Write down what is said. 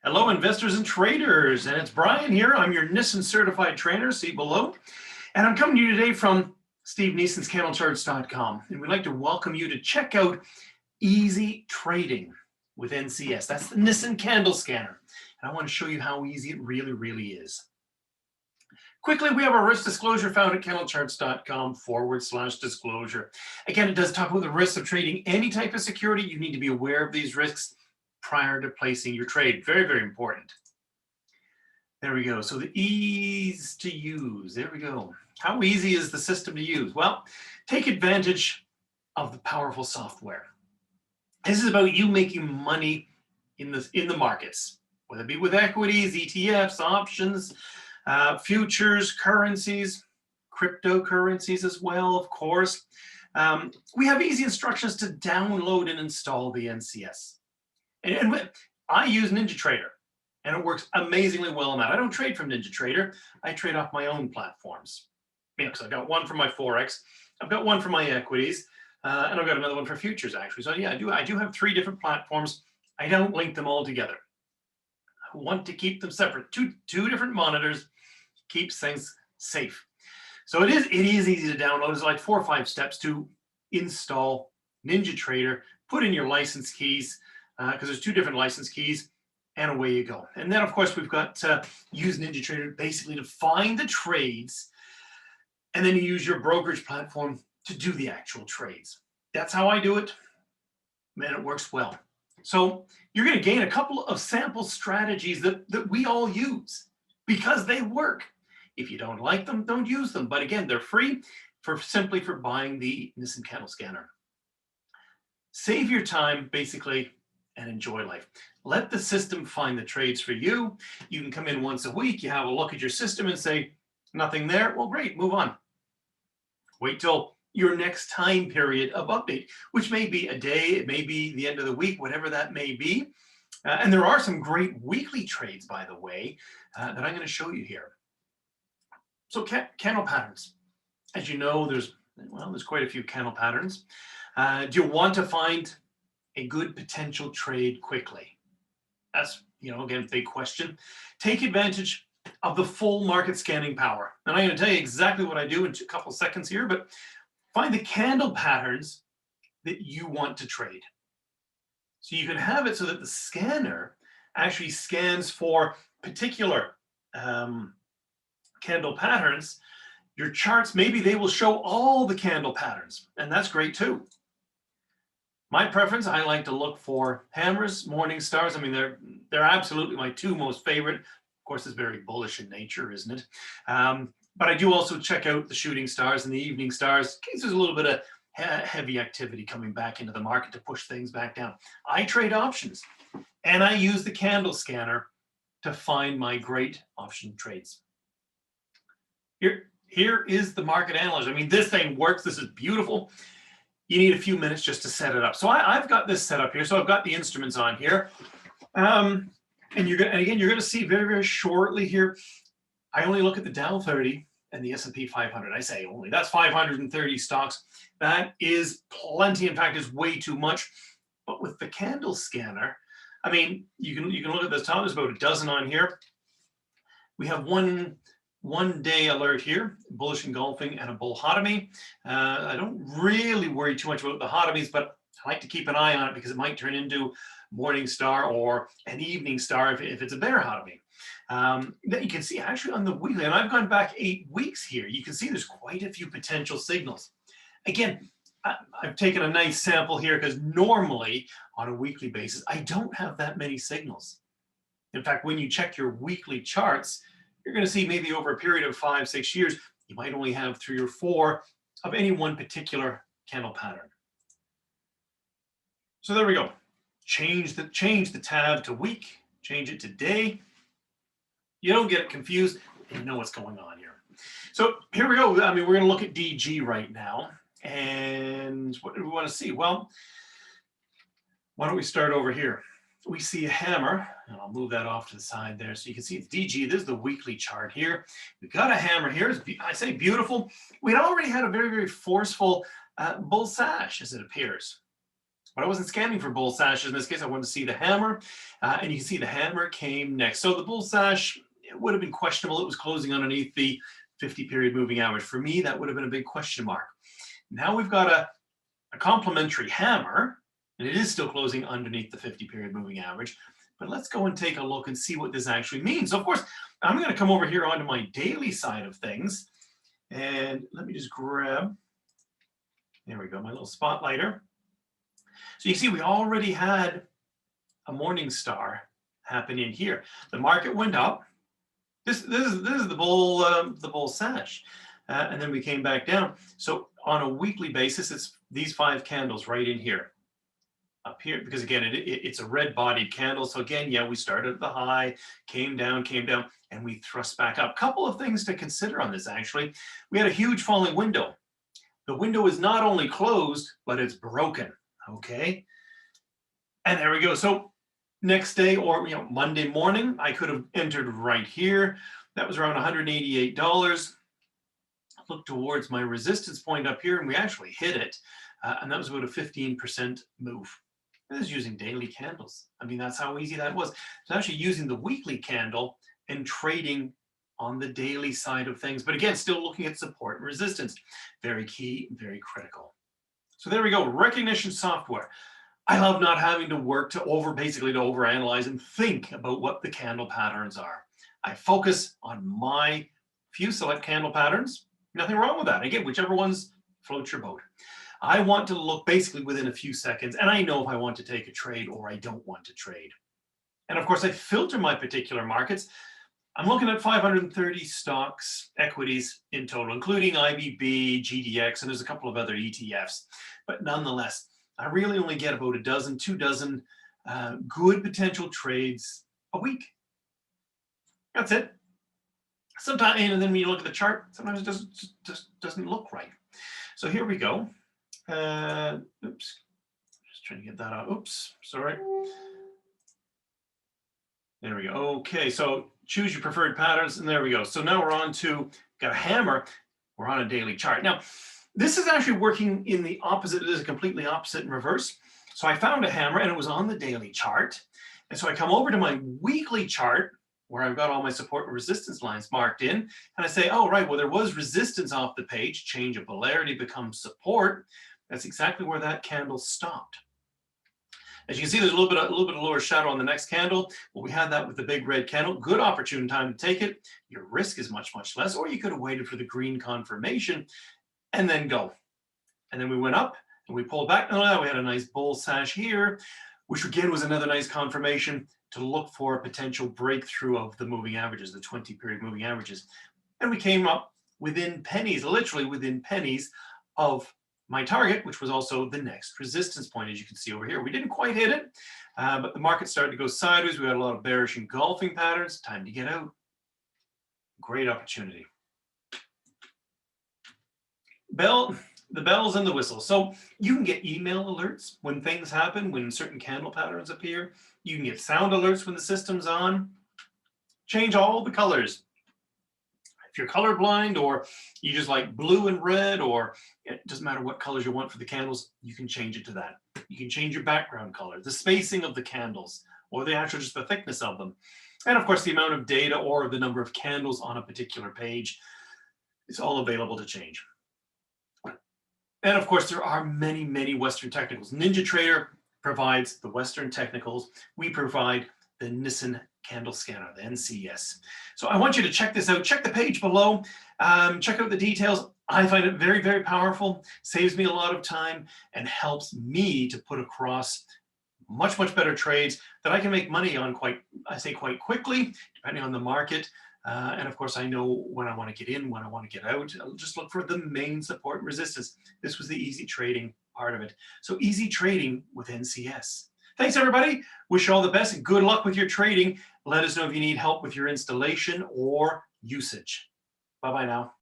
Hello, investors and traders, and it's Brian here. I'm your Nissan certified trainer, see below, and I'm coming to you today from Steve Neeson's CandleCharts.com, and we'd like to welcome you to check out Easy Trading with NCS. That's the Nissan Candle Scanner, and I want to show you how easy it really is. Quickly, we have our risk disclosure found at CandleCharts.com/disclosure. Again, it does talk about the risks of trading any type of security. You need to be aware of these risks prior to placing your trade. Very important. There we go. So the ease to use. There we go. How easy is the system to use? Well, take advantage of the powerful software. This is about you making money in the markets, whether it be with equities, ETFs, options, futures, currencies, cryptocurrencies as well, of course. We have easy instructions to download and install the NCS. And I use NinjaTrader, and it works amazingly well on that. I don't trade from NinjaTrader. I trade off my own platforms. Because I've got one for my Forex, I've got one for my equities, and I've got another one for futures, actually. So yeah, I do have 3 different platforms. I don't link them all together. I want to keep them separate. Two different monitors keeps things safe. So it is easy to download. It's like 4 or 5 steps to install NinjaTrader, put in your license keys, because there's 2 different license keys, and away you go. And then, of course, we've got use NinjaTrader basically to find the trades, and then you use your brokerage platform to do the actual trades. That's how I do it. Man, it works well. So you're going to gain a couple of sample strategies that we all use because they work. If you don't like them, don't use them. But again, they're free simply for buying the Nissan Candle Scanner. Save your time, basically, and enjoy life. Let the system find the trades for you. You can come in once a week, you have a look at your system and say, nothing there? Well, great, move on. Wait till your next time period of update, which may be a day, it may be the end of the week, whatever that may be. And there are some great weekly trades, by the way, that I'm going to show you here. So candle patterns. As you know, there's quite a few candle patterns. Do you want to find a good potential trade quickly? That's, again, big question. Take advantage of the full market scanning power. And I'm going to tell you exactly what I do in a couple seconds here, but find the candle patterns that you want to trade. So you can have it so that the scanner actually scans for particular candle patterns. Your charts, maybe they will show all the candle patterns, and that's great too. My preference, I like to look for hammers, morning stars. I mean, they're absolutely my 2 most favorite. Of course, it's very bullish in nature, isn't it? But I do also check out the shooting stars and the evening stars in case there's a little bit of heavy activity coming back into the market to push things back down. I trade options, and I use the candle scanner to find my great option trades. Here is the market analyst. I mean, this thing works. This is beautiful. You need a few minutes just to set it up. So I've got this set up here. So I've got the instruments on here. And you're going to see very shortly here, I only look at the Dow 30 and the S&P 500. I say only. That's 530 stocks. That is plenty. In fact, it's way too much. But with the candle scanner, I mean, you can look at the top. There's about a dozen on here. We have one day alert here, bullish engulfing and a bullhotomy. I don't really worry too much about the hotomies, but I like to keep an eye on it because it might turn into morning star or an evening star if it's a bear hotomy. Then you can see actually on the weekly, and I've gone back 8 weeks here, you can see there's quite a few potential signals. Again, I've taken a nice sample here because normally on a weekly basis, I don't have that many signals. In fact, when you check your weekly charts, you're going to see maybe over a period of 5-6 years, you might only have 3 or 4 of any one particular candle pattern. So there we go. Change the tab to week, change it to day. You don't get confused, and you know what's going on here. So here we go. I mean, we're going to look at DG right now. And what do we want to see? Well, why don't we start over here? We see a hammer, and I'll move that off to the side there so you can see it's DG. This is the weekly chart here. We've got a hammer here. I say beautiful. We'd already had a very forceful bull sash, as it appears. but I wasn't scanning for bull sashes. In this case, I wanted to see the hammer, and you can see the hammer came next. So the bull sash, it would have been questionable. It was closing underneath the 50-period moving average. For me, that would have been a big question mark. Now we've got a complementary hammer, and it is still closing underneath the 50-period moving average. But let's go and take a look and see what this actually means. So of course, I'm going to come over here onto my daily side of things. And let me just grab, there we go, my little spotlighter. So you see, we already had a morning star happen in here. The market went up. This is the bull sash. And then we came back down. So on a weekly basis, it's these 5 candles right in here. Up here, because again, it's a red-bodied candle. So again, yeah, we started at the high, came down, and we thrust back up. Couple of things to consider on this, actually. We had a huge falling window. The window is not only closed, but it's broken, okay? And there we go. So next day, or Monday morning, I could have entered right here. That was around $188. Look towards my resistance point up here, and we actually hit it. And that was about a 15% move. This is using daily candles. I mean, that's how easy that was. It's actually using the weekly candle and trading on the daily side of things. But again, still looking at support and resistance. Very key, very critical. So there we go, recognition software. I love not having to work to overanalyze and think about what the candle patterns are. I focus on my few select candle patterns. Nothing wrong with that. Again, whichever ones floats your boat. I want to look basically within a few seconds, and I know if I want to take a trade or I don't want to trade. And of course, I filter my particular markets. I'm looking at 530 stocks, equities in total, including IBB, GDX, and there's a couple of other ETFs. But nonetheless, I really only get about a dozen, 2 dozen good potential trades a week. That's it. Sometimes, and then when you look at the chart, sometimes it just doesn't look right. So here we go. Oops, just trying to get that out. Oops, sorry. There we go. Okay, so choose your preferred patterns, and there we go. So now we're on to, got a hammer. We're on a daily chart. Now, this is actually working in the opposite. It is a completely opposite in reverse. So I found a hammer, and it was on the daily chart. And so I come over to my weekly chart, where I've got all my support and resistance lines marked in, and I say, oh, right, well, there was resistance off the page, change of polarity becomes support. That's exactly where that candle stopped. As you can see, there's a little bit of lower shadow on the next candle. Well, we had that with the big red candle. Good opportune time to take it. Your risk is much, much less, or you could have waited for the green confirmation and then go. And then we went up and we pulled back. Oh, we had a nice bull sash here, which again was another nice confirmation to look for a potential breakthrough of the moving averages, the 20-period moving averages. And we came up within pennies, literally within pennies of my target, which was also the next resistance point, as you can see over here. We didn't quite hit it, but the market started to go sideways. We had a lot of bearish engulfing patterns. Time to get out. Great opportunity. The bells and the whistles. So you can get email alerts when things happen, when certain candle patterns appear. You can get sound alerts when the system's on. Change all the colors. If you're colorblind or you just like blue and red, or it doesn't matter what colors you want for the candles, you can change it to that. You can change your background color, the spacing of the candles, or the actual just the thickness of them. And of course, the amount of data or the number of candles on a particular page. It's all available to change. And of course, there are many, many Western technicals. NinjaTrader provides the Western technicals. We provide the Nissen Candle Scanner, the NCS. So I want you to check this out. Check the page below. Check out the details. I find it very, very powerful, saves me a lot of time, and helps me to put across much, much better trades that I can make money on quite quickly, depending on the market. And of course, I know when I want to get in, when I want to get out. I'll just look for the main support and resistance. This was the easy trading part of it. So easy trading with NCS. Thanks, everybody. Wish you all the best and good luck with your trading. Let us know if you need help with your installation or usage. Bye-bye now.